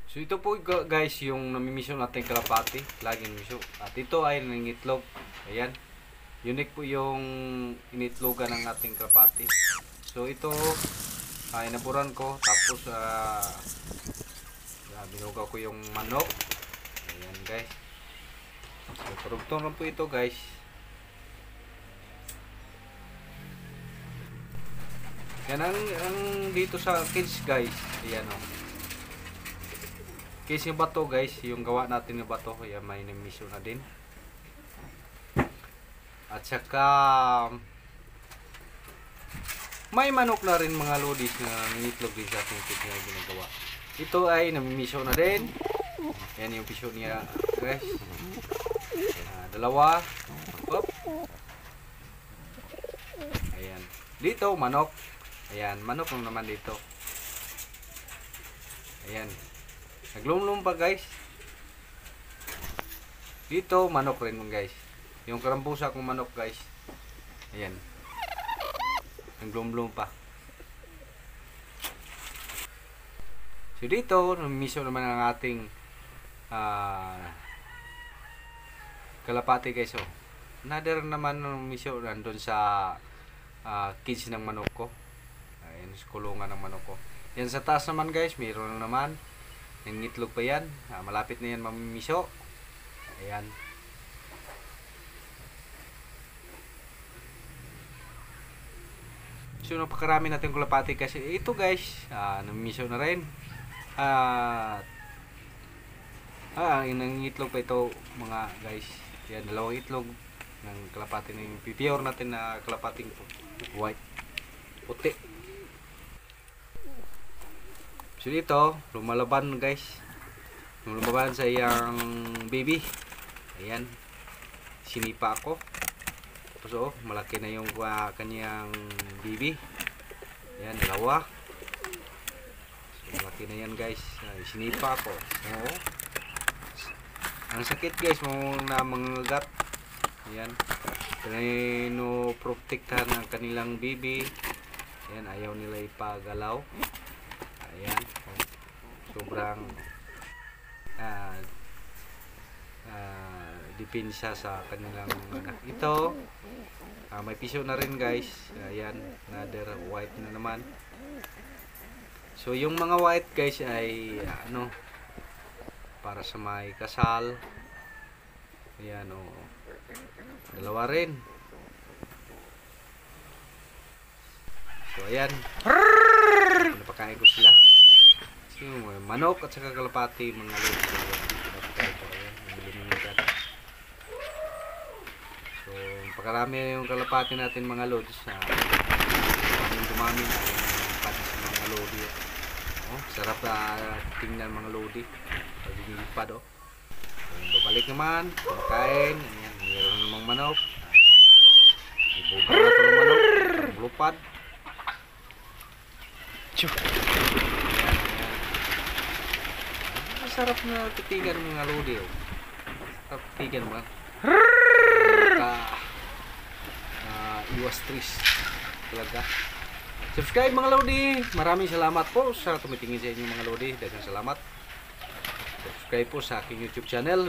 So ito po guys yung namimisyon natin kalapati, laging misyo. At ito ay nangitlog. Ayan. Unique po yung initlogan ng ating kalapati. So ito ay inaburan ko tapos binugaw ko yung manok. Ayan guys. So turugtong lang po ito guys. Yan ang dito sa kids guys. Ayan o. Case yung bato guys, yung gawa natin yung bato, yan may namisyo na din. At saka may manok na rin mga lodis na nangitlog din sa ating kids na ginagawa. Ito ay namisyo na din. Yan yung pisyo niya guys. Dalawa. Up. Ayan. Dito manok. Ayan, manok lang naman dito. Ayan. Naglumlum pa guys. Dito manok rin guys. Yung karambusa kong manok guys. Ayan. Naglumlum pa. So dito, namiso naman ang ating kalapati guys. So, another naman namiso nandun sa kids ng manok ko. Ayan, sa kulungan ng manok ko. Yan sa taas naman guys, mayroon naman. Nangitlog pa yan. Malapit na yan mamimiso. Ayan. So napakarami natin kalapati kasi ito guys, namimiso na rin. Nangitlog pa ito mga guys. Yan, dalawang itlog ng kalapati na yung pipior natin na kalapating white. Puti. So dito, lumalaban guys. Lumalaban sa iyang baby. Ayan. Sinipa ako. Tapos malaki na yung kanyang baby. Ayan, dalawa. So malaki na yan guys. Sinipa ako. Ang sakit guys, na mangagat. Ayan. Pinoprotektahan ang kanilang baby. Ayan, ayaw nila ipagalaw. Ayan, sobrang depensa sa kanilang anak. Ito, may piso na rin guys. Ayan, another white na naman. So yung mga white guys ay para sa may kasal. Ayan dalawa rin. So ayan, napakain ko sila. So, manok at saka kalapati, mga lods. So pakarami yung kalapati natin mga lods. Dumami na pati sa mga lodi. Sarap tingnan mga lodi. Pagigilipad babalik naman, makain. Ayan, mayroon namang manok. Ibuga na ito ng manok. Lupad. Sarap na titigan mga lodi. Sarap titigan mga iwas tris talaga. Subscribe mga lodi. Maraming salamat po sa tumitingin sa inyo mga lodi. Daghang salamat. Subscribe po sa aking YouTube channel.